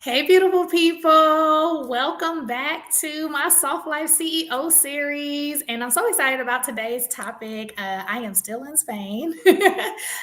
Hey, beautiful people. Welcome back to my Soft Life CEO series. And I'm so excited about today's topic. I am still in Spain,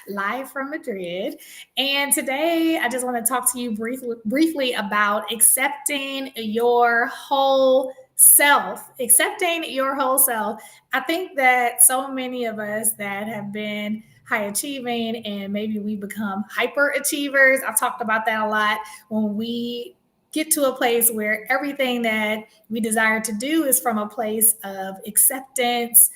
live from Madrid. And today I just want to talk to you briefly about accepting your whole self. Accepting your whole self. I think that so many of us that have been high achieving and maybe we become hyper achievers. I've talked about that a lot when we get to a place where everything that we desire to do is from a place of acceptance,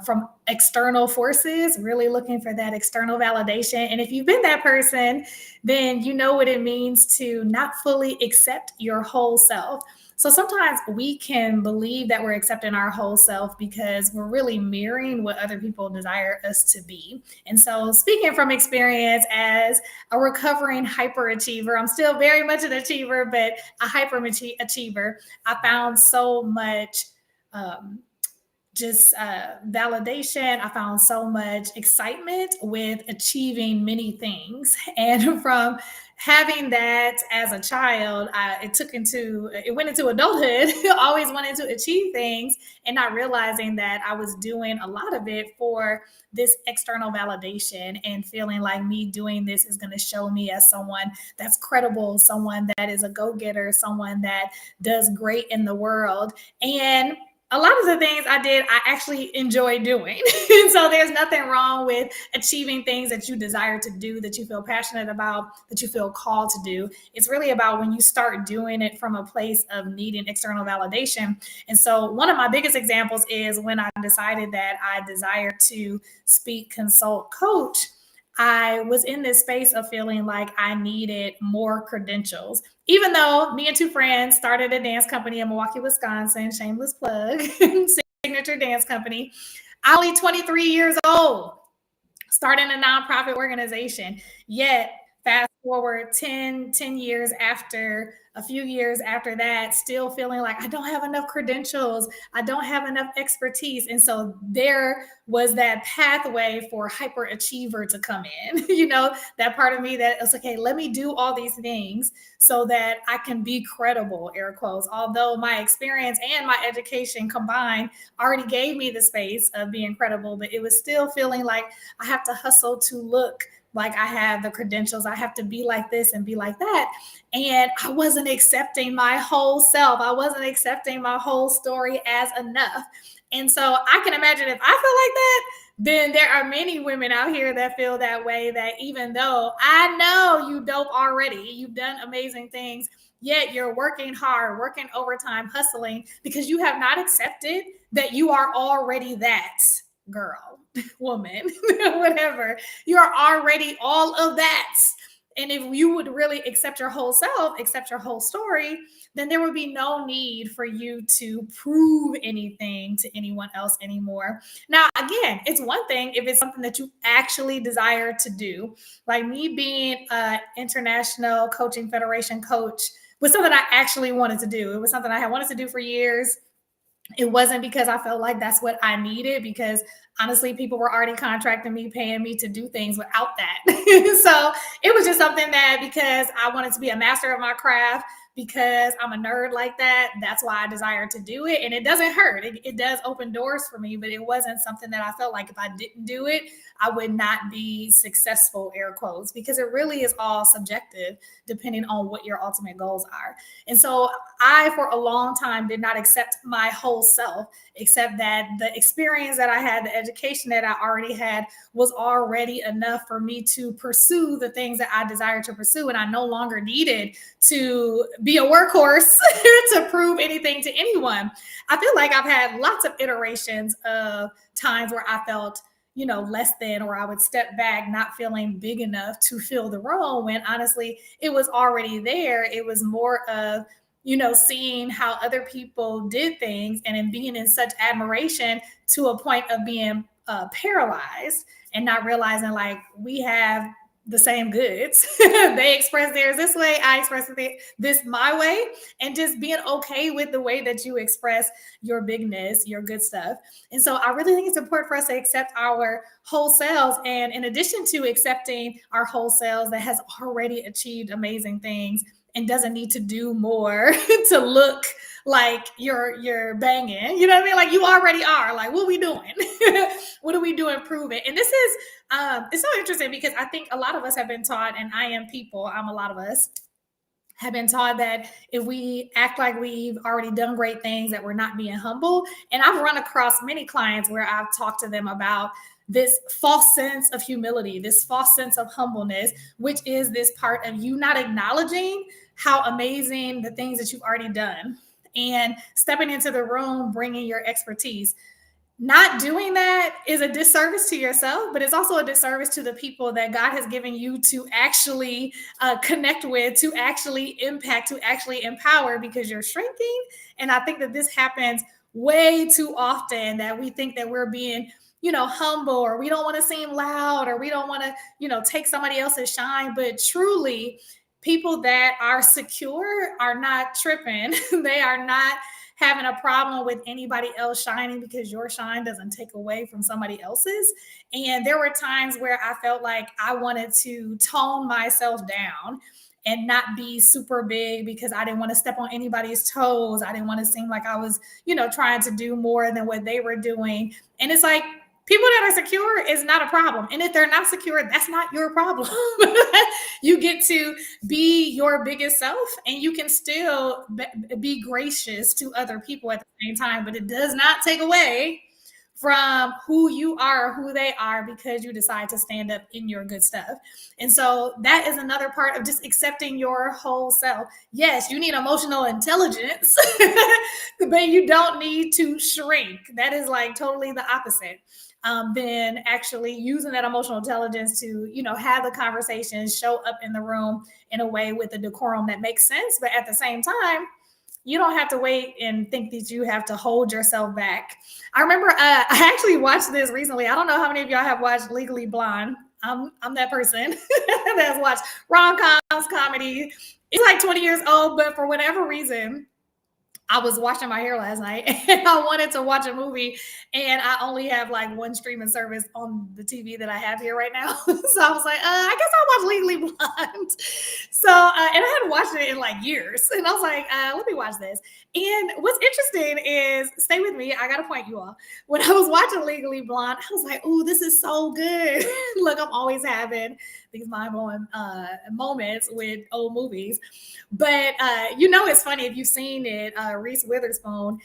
from external forces, really looking for that external validation. And if you've been that person, then you know what it means to not fully accept your whole self. So sometimes we can believe that we're accepting our whole self because we're really mirroring what other people desire us to be. And so, speaking from experience as a recovering hyperachiever, I'm still very much an achiever, but a hyper achiever, I found so much. Validation. I found so much excitement with achieving many things. And from having that as a child, it went into adulthood, always wanted to achieve things and not realizing that I was doing a lot of it for this external validation and feeling like me doing this is going to show me as someone that's credible, someone that is a go-getter, someone that does great in the world. And a lot of the things I did, I actually enjoy doing. So there's nothing wrong with achieving things that you desire to do, that you feel passionate about, that you feel called to do. It's really about when you start doing it from a place of needing external validation. And so one of my biggest examples is when I decided that I desire to speak, consult, coach. I was in this space of feeling like I needed more credentials. Even though me and two friends started a dance company in Milwaukee, Wisconsin, shameless plug, signature dance company. I'm only 23 years old, starting a nonprofit organization. Yet, fast forward 10 years after, a few years after that, still feeling like I don't have enough credentials, I don't have enough expertise. And so there was that pathway for hyperachiever to come in, that part of me that was okay, let me do all these things so that I can be credible, air quotes. Although my experience and my education combined already gave me the space of being credible, but it was still feeling like I have to hustle to look like I have the credentials. I have to be like this and be like that. And I wasn't accepting my whole self. I wasn't accepting my whole story as enough. And so I can imagine if I feel like that, then there are many women out here that feel that way, that even though I know you dope already, you've done amazing things, yet you're working hard, working overtime, hustling because you have not accepted that you are already that girl, woman, whatever. You're already all of that. And if you would really accept your whole self, accept your whole story, then there would be no need for you to prove anything to anyone else anymore. Now, again, it's one thing if it's something that you actually desire to do, like me being an international coaching federation coach was something I actually wanted to do. It was something I had wanted to do for years. It wasn't because I felt like that's what I needed, because honestly, people were already contracting me, paying me to do things without that. So it was just something that because I wanted to be a master of my craft, because I'm a nerd like that, that's why I desire to do it. And it doesn't hurt. It does open doors for me, but it wasn't something that I felt like if I didn't do it, I would not be successful, air quotes, because it really is all subjective depending on what your ultimate goals are. And so I, for a long time, did not accept my whole self, except that the experience that I had, the education that I already had was already enough for me to pursue the things that I desired to pursue. And I no longer needed to be a workhorse to prove anything to anyone. I feel like I've had lots of iterations of times where I felt less than, or I would step back, not feeling big enough to fill the role, when honestly, it was already there. It was more of, seeing how other people did things and in being in such admiration to a point of being paralyzed and not realizing like we have the same goods. They express theirs this way, I express this my way, and just being okay with the way that you express your bigness, your good stuff. And so I really think it's important for us to accept our whole selves. And in addition to accepting our whole selves that has already achieved amazing things and doesn't need to do more to look like you're banging. You know what I mean? Like you already are. Like, what are we doing? What are we doing? Prove it. And this is it's so interesting because I think a lot of us have been taught, and I am people, I'm a lot of us have been taught that if we act like we've already done great things, that we're not being humble. And I've run across many clients where I've talked to them about this false sense of humility, this false sense of humbleness, which is this part of you not acknowledging how amazing the things that you've already done and stepping into the room, bringing your expertise. Not doing that is a disservice to yourself, but it's also a disservice to the people that God has given you to actually connect with, to actually impact, to actually empower, because you're shrinking. And I think that this happens way too often, that we think that we're being, humble, or we don't want to seem loud, or we don't want to, take somebody else's shine. But truly, people that are secure are not tripping. They are not having a problem with anybody else shining, because your shine doesn't take away from somebody else's. And there were times where I felt like I wanted to tone myself down and not be super big, because I didn't want to step on anybody's toes. I didn't want to seem like I was, trying to do more than what they were doing. And it's like, people that are secure is not a problem. And if they're not secure, that's not your problem. You get to be your biggest self, and you can still be gracious to other people at the same time. But it does not take away from who you are, who they are, because you decide to stand up in your good stuff. And so that is another part of just accepting your whole self. Yes, you need emotional intelligence, but you don't need to shrink. That is like totally the opposite. Then actually using that emotional intelligence to, have the conversation, show up in the room in a way with a decorum that makes sense. But at the same time, you don't have to wait and think that you have to hold yourself back. I remember I actually watched this recently. I don't know how many of y'all have watched Legally Blonde. I'm that person that's watched rom-coms, comedy. It's like 20 years old, but for whatever reason, I was washing my hair last night and I wanted to watch a movie, and I only have like one streaming service on the TV that I have here right now. So I was like, I guess I'll watch Legally Blonde. So, and I hadn't watched it in like years. And I was like, let me watch this. And what's interesting is, stay with me, I got to point you all. When I was watching Legally Blonde, I was like, oh, this is so good. Look, I'm always having these mind-blowing moments with old movies. But it's funny, if you've seen it, Reese Witherspoon,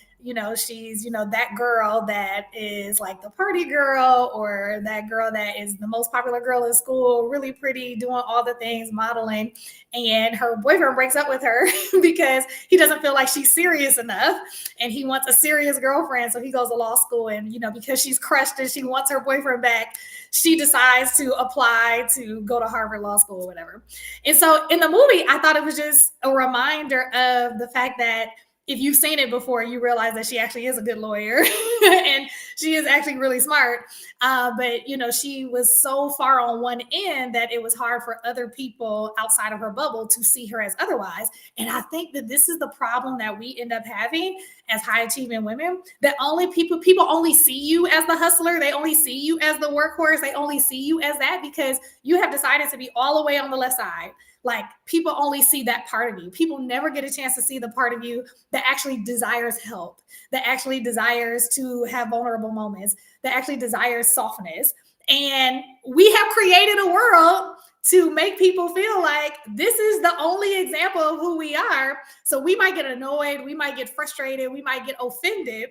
she's, that girl that is like the party girl, or that girl that is the most popular girl in school, really pretty, doing all the things, modeling. And her boyfriend breaks up with her because he doesn't feel like she's serious enough, and he wants a serious girlfriend. So he goes to law school, and, because she's crushed and she wants her boyfriend back, she decides to apply to go to Harvard Law School or whatever. And so in the movie, I thought it was just a reminder of the fact that if you've seen it before, you realize that she actually is a good lawyer and she is actually really smart. But, she was so far on one end that it was hard for other people outside of her bubble to see her as otherwise. And I think that this is the problem that we end up having as high achieving women, that people only see you as the hustler. They only see you as the workhorse. They only see you as that because you have decided to be all the way on the left side. Like, people only see that part of you. People never get a chance to see the part of you that actually desires help, that actually desires to have vulnerable moments, that actually desires softness. And we have created a world to make people feel like this is the only example of who we are. So we might get annoyed, we might get frustrated, we might get offended.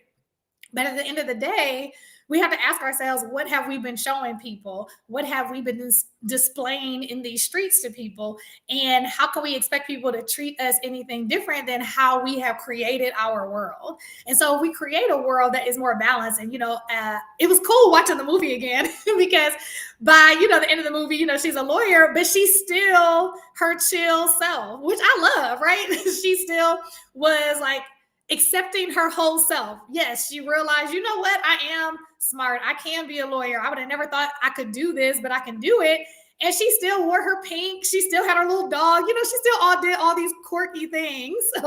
But at the end of the day, we have to ask ourselves, what have we been showing people? What have we been displaying in these streets to people? And how can we expect people to treat us anything different than how we have created our world? And so if we create a world that is more balanced, and, it was cool watching the movie again because by, the end of the movie, she's a lawyer, but she's still her chill self, which I love, right? She still was like, accepting her whole self. Yes, she realized, you know what? I am smart. I can be a lawyer. I would have never thought I could do this, but I can do it. And she still wore her pink. She still had her little dog. She still did all these quirky things in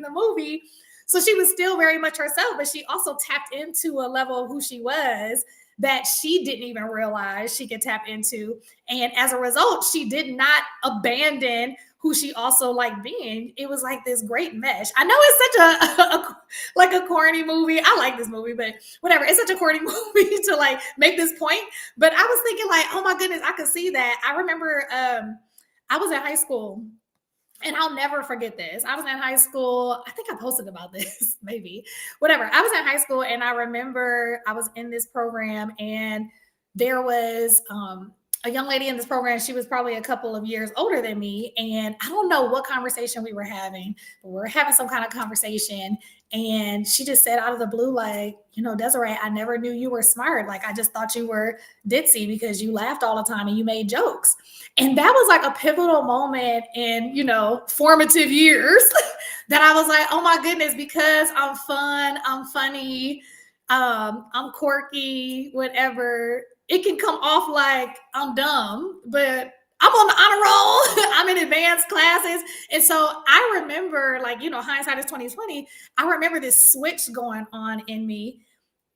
the movie. So she was still very much herself, but she also tapped into a level of who she was that she didn't even realize she could tap into. And as a result, she did not abandon who she also liked being. It was like this great mesh. I know it's such like a corny movie. I like this movie, but whatever. It's such a corny movie to like make this point. But I was thinking like, oh my goodness, I could see that. I remember I was in high school, and I'll never forget this. I was in high school. I think I posted about this, maybe. Whatever. I was in high school, and I remember I was in this program, and there was a young lady in this program. She was probably a couple of years older than me. And I don't know what conversation we were having, but we were having some kind of conversation. And she just said out of the blue, like, you know, Desiree, I never knew you were smart. Like, I just thought you were ditzy because you laughed all the time and you made jokes. And that was like a pivotal moment in, you know, formative years that I was like, oh my goodness, because I'm fun, I'm funny, I'm quirky, whatever. It can come off like I'm dumb, but I'm on the honor roll. I'm in advanced classes. And so I remember, like, you know, hindsight is 2020. I remember this switch going on in me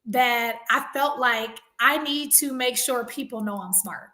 that I felt like I need to make sure people know I'm smart.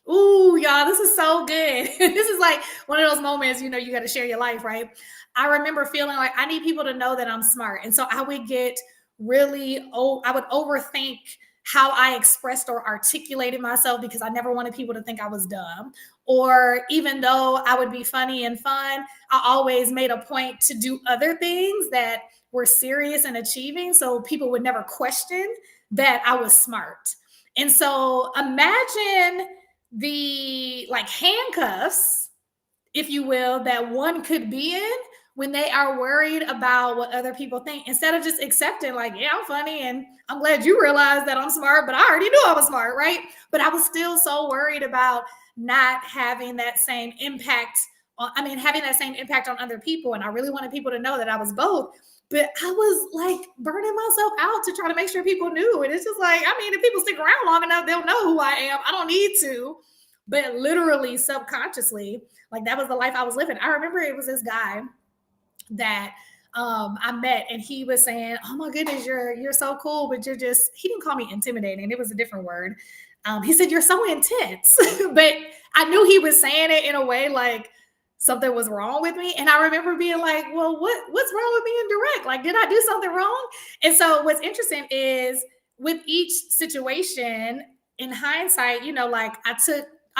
Ooh, y'all, this is so good. This is like one of those moments, you know, you got to share your life, right? I remember feeling like I need people to know that I'm smart. And so I would get really, I would overthink how I expressed or articulated myself because I never wanted people to think I was dumb. Or even though I would be funny and fun, I always made a point to do other things that were serious and achieving. So people would never question that I was smart. And so imagine the like handcuffs, if you will, that one could be in when they are worried about what other people think, instead of just accepting, like, yeah, I'm funny and I'm glad you realized that I'm smart, but I already knew I was smart, right? But I was still so worried about not having that same impact having that same impact on other people. And I really wanted people to know that I was both. But I was like burning myself out to try to make sure people knew. And it's just like, I mean, if people stick around long enough, they'll know who I am. I don't need to. But literally, subconsciously, like that was the life I was living. I remember it was this guy that I met, and he was saying, "Oh my goodness, you're so cool, but you're just." He didn't call me intimidating; it was a different word. He said, "You're so intense," but I knew he was saying it in a way like something was wrong with me. And I remember being like, "Well, what's wrong with being direct? Like, did I do something wrong?" And so, what's interesting is with each situation, in hindsight, you know, like I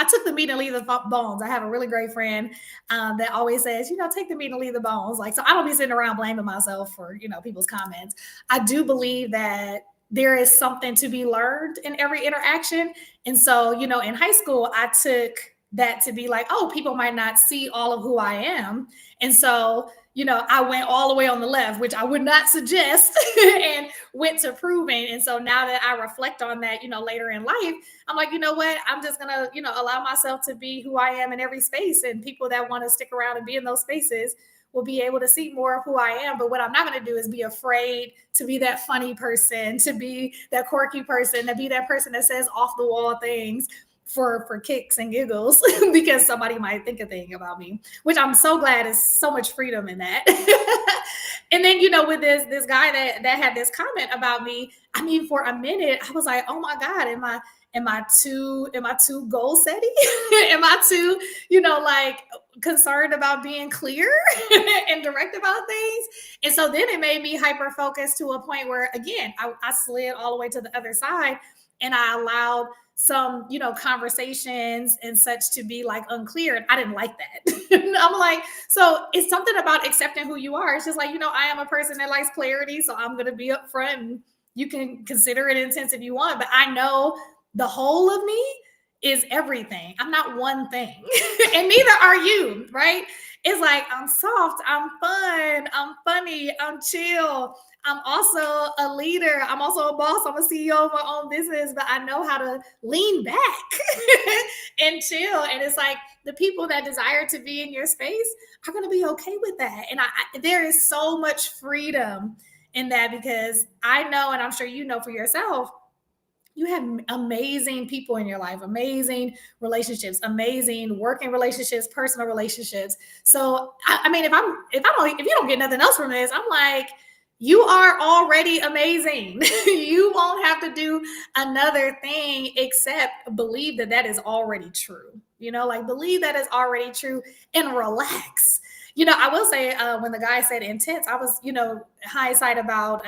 took the meat and leave the bones. I have a really great friend that always says, you know, take the meat and leave the bones. Like, so I don't be sitting around blaming myself for, you know, people's comments. I do believe that there is something to be learned in every interaction. And so, you know, in high school, I took that to be like, oh, people might not see all of who I am. And so, you know, I went all the way on the left, which I would not suggest, and went to proving. And so now that I reflect on that, you know, later in life, I'm like, you know what? I'm just going to, you know, allow myself to be who I am in every space. And people that want to stick around and be in those spaces will be able to see more of who I am. But what I'm not going to do is be afraid to be that funny person, to be that quirky person, to be that person that says off the wall things for kicks and giggles because somebody might think a thing about me, which I'm so glad is so much freedom in that. And then, you know, with this guy that had this comment about me, I mean, for a minute, I was like, oh my God, am I too goal setting? Am I too, you know, like concerned about being clear and direct about things? And so then it made me hyper focused to a point where, again, I slid all the way to the other side, and I allowed some, you know, conversations and such to be like unclear. And I didn't like that. I'm like, so it's something about accepting who you are. It's just like, you know, I am a person that likes clarity. So I'm going to be upfront, and you can consider it intense if you want. But I know the whole of me is everything. I'm not one thing. And neither are you, right? It's like, I'm soft, I'm fun, I'm funny, I'm chill. I'm also a leader. I'm also a boss. I'm a CEO of my own business, but I know how to lean back and chill. And it's like the people that desire to be in your space are going to be okay with that. And there is so much freedom in that, because I know, and I'm sure you know for yourself, you have amazing people in your life, amazing relationships, amazing working relationships, personal relationships. So, I mean, if you don't get nothing else from this, I'm like, you are already amazing. You won't have to do another thing except believe that is already true. like believe that is already true and relax. I will say when the guy said intense, I was, hindsight about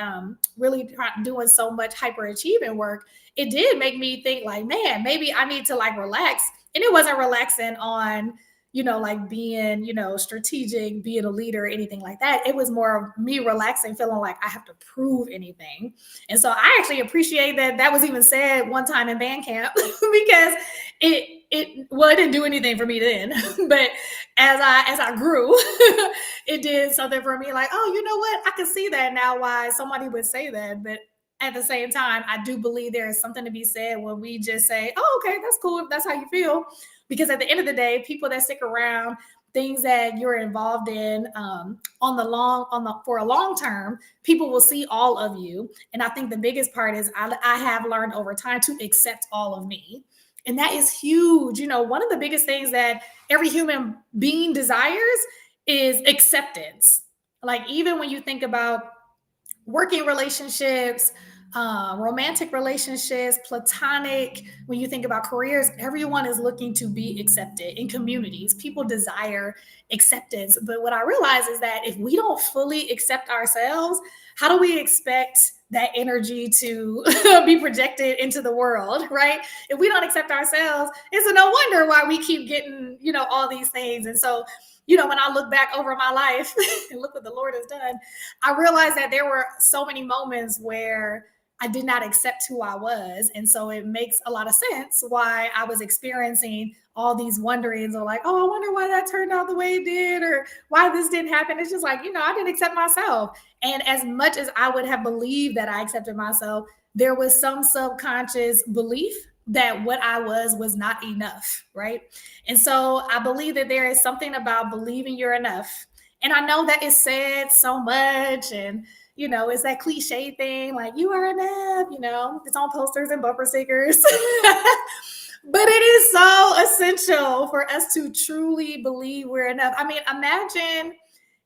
really doing so much hyperachieving work. It did make me think like, man, maybe I need to like relax. And it wasn't relaxing on, like being, strategic, being a leader, or anything like that. It was more of me relaxing, feeling like I have to prove anything. And so I actually appreciate that that was even said one time in band camp because it didn't do anything for me then. But as I grew, it did something for me like, oh, you know what? I can see that now why somebody would say that. But at the same time, I do believe there is something to be said when we just say, oh, okay, that's cool if that's how you feel. Because at the end of the day, people that stick around, things that you're involved in for a long term, people will see all of you. And I think the biggest part is I have learned over time to accept all of me. And that is huge. One of the biggest things that every human being desires is acceptance. Like, even when you think about working relationships, romantic relationships, platonic, when you think about careers, everyone is looking to be accepted in communities. People desire acceptance. But what I realize is that if we don't fully accept ourselves, how do we expect that energy to be projected into the world, right? If we don't accept ourselves, it's a no wonder why we keep getting, all these things. And so, when I look back over my life and look what the Lord has done, I realized that there were so many moments where I did not accept who I was. And so it makes a lot of sense why I was experiencing all these wonderings or like, oh, I wonder why that turned out the way it did or why this didn't happen. It's just like, I didn't accept myself. And as much as I would have believed that I accepted myself, there was some subconscious belief that what I was not enough, right? And so I believe that there is something about believing you're enough. And I know that is said so much, and it's that cliche thing like you are enough, it's on posters and bumper stickers. But it is so essential for us to truly believe we're enough. I mean, imagine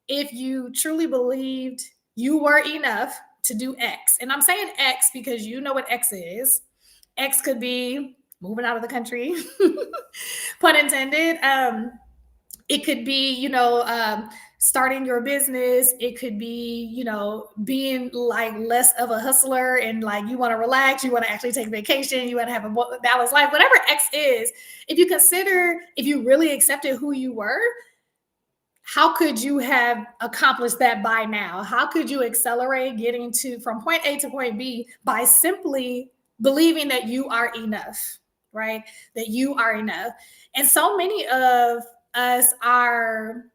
if you truly believed you were enough to do X. And I'm saying X because you know what X is. X could be moving out of the country, pun intended. It could be, starting your business. It could be, being like less of a hustler and like you want to relax, you want to actually take vacation, you want to have a balanced life, whatever X is. If you really accepted who you were, how could you have accomplished that by now? How could you accelerate getting from point A to point B by simply believing that you are enough, right? That you are enough. And so many of us are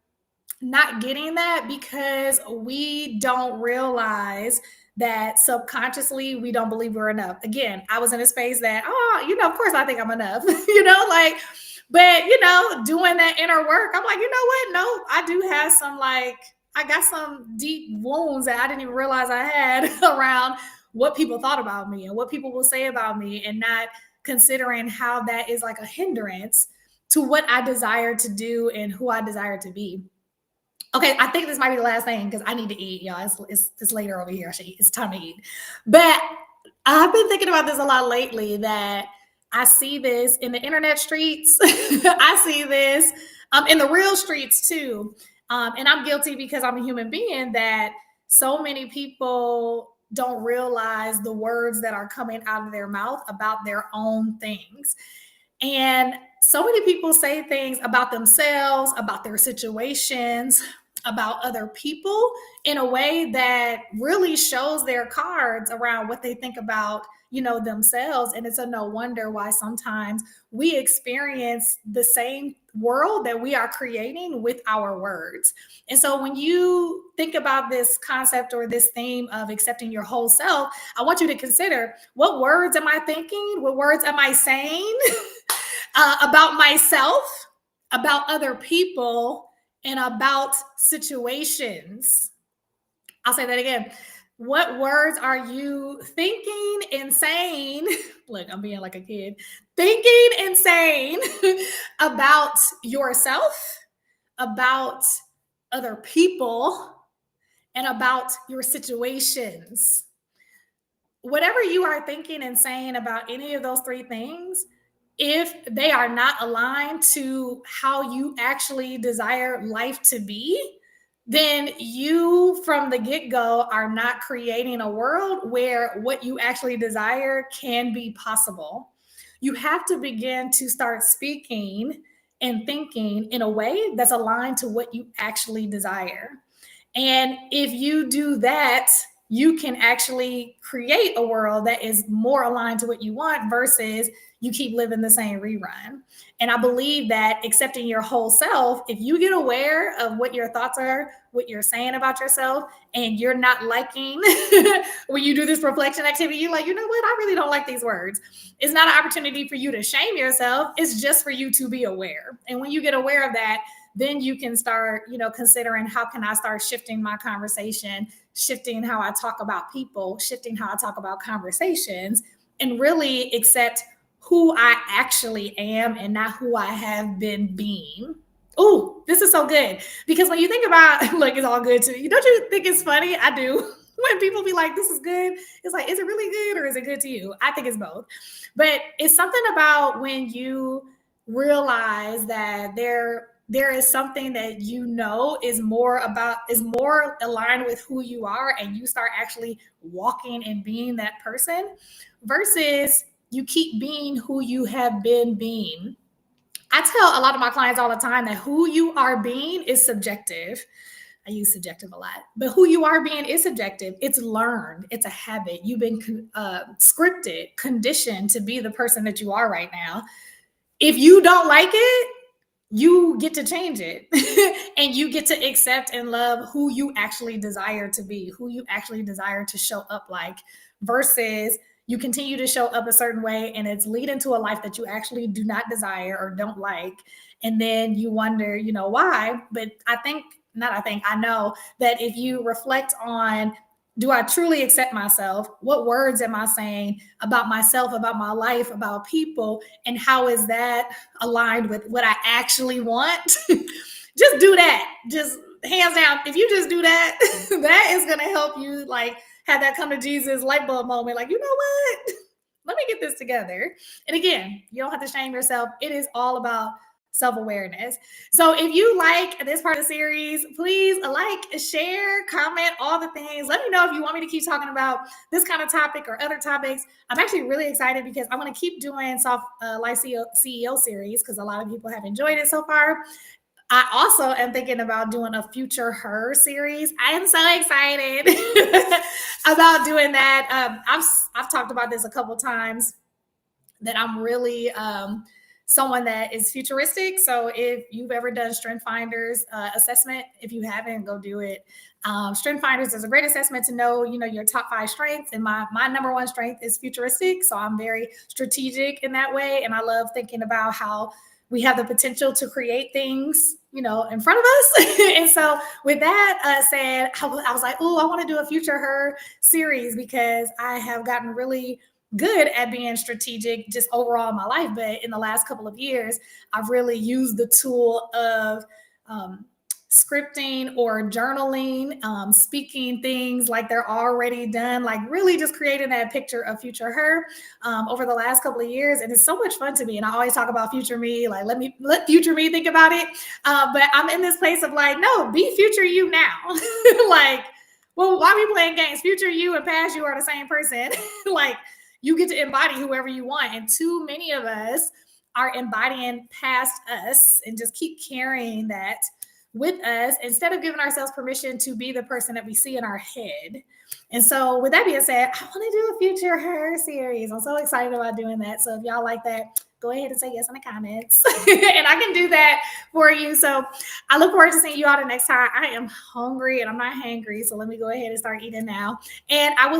not getting that because we don't realize that subconsciously we don't believe we're enough. Again, I was in a space that, of course I think I'm enough, but doing that inner work, I'm like, you know what? No, I do have I got some deep wounds that I didn't even realize I had around what people thought about me and what people will say about me, and not considering how that is like a hindrance to what I desire to do and who I desire to be. Okay, I think this might be the last thing because I need to eat, y'all. It's later over here. Actually, it's time to eat. But I've been thinking about this a lot lately, that I see this in the internet streets. I see this in the real streets too. And I'm guilty because I'm a human being, that so many people don't realize the words that are coming out of their mouth about their own things. And so many people say things about themselves, about their situations, about other people in a way that really shows their cards around what they think about, themselves. And it's a no wonder why sometimes we experience the same world that we are creating with our words. And so when you think about this concept or this theme of accepting your whole self, I want you to consider, what words am I thinking? What words am I saying? About myself, about other people, and about situations. I'll say that again. What words are you thinking and saying? Look, I'm being like a kid. Thinking and saying about yourself, about other people, and about your situations. Whatever you are thinking and saying about any of those three things, if they are not aligned to how you actually desire life to be, then you from the get go are not creating a world where what you actually desire can be possible. You have to begin to start speaking and thinking in a way that's aligned to what you actually desire. And if you do that, you can actually create a world that is more aligned to what you want versus you keep living the same rerun. And I believe that accepting your whole self, if you get aware of what your thoughts are, what you're saying about yourself, and you're not liking when you do this reflection activity, you're like, you know what? I really don't like these words. It's not an opportunity for you to shame yourself. It's just for you to be aware. And when you get aware of that, then you can start, considering how can I start shifting my conversation, shifting how I talk about people, shifting how I talk about conversations, and really accept who I actually am and not who I have been being. Oh, this is so good. Because when you think about, like, it's all good to you, don't you think it's funny? I do. When people be like, this is good, it's like, is it really good or is it good to you? I think it's both. But it's something about when you realize that there is something that is more aligned with who you are, and you start actually walking and being that person versus you keep being who you have been being. I tell a lot of my clients all the time that who you are being is subjective. I use subjective a lot, but who you are being is subjective. It's learned, it's a habit. You've been scripted, conditioned to be the person that you are right now. If you don't like it, you get to change it and you get to accept and love who you actually desire to be, who you actually desire to show up like, versus you continue to show up a certain way and it's leading to a life that you actually do not desire or don't like. And then you wonder, why. But I know that if you reflect on, do I truly accept myself? What words am I saying about myself, about my life, about people? And how is that aligned with what I actually want? Just do that. Just hands down. If you just do that, that is going to help you like have that come to Jesus light bulb moment. Like, you know what? Let me get this together. And again, you don't have to shame yourself. It is all about self-awareness. So if you like this part of the series, please like, share, comment, all the things. Let me know if you want me to keep talking about this kind of topic or other topics. I'm actually really excited because I want to keep doing Soft Life CEO series because a lot of people have enjoyed it so far. I also am thinking about doing a Future Her series. I am so excited about doing that. I've talked about this a couple times, that I'm really someone that is futuristic. So if you've ever done Strength Finders assessment, if you haven't, go do it. Strength Finders is a great assessment to know, your top 5 strengths. And my number 1 strength is futuristic. So I'm very strategic in that way. And I love thinking about how we have the potential to create things, in front of us. And so with that said, I was like, oh, I want to do a Future Her series because I have gotten really good at being strategic just overall in my life. But in the last couple of years, I've really used the tool of scripting or journaling, speaking things like they're already done, like really just creating that picture of future her over the last couple of years. And it's so much fun to me. And I always talk about future me, like let future me think about it. But I'm in this place of like, no, be future you now. Like, well, why are we playing games? Future you and past you are the same person. Like, you get to embody whoever you want. And too many of us are embodying past us and just keep carrying that with us instead of giving ourselves permission to be the person that we see in our head. And so with that being said, I want to do a Future Her series. I'm so excited about doing that. So if y'all like that, go ahead and say yes in the comments and I can do that for you. So I look forward to seeing you all the next time. I am hungry and I'm not hangry. So let me go ahead and start eating now. And I will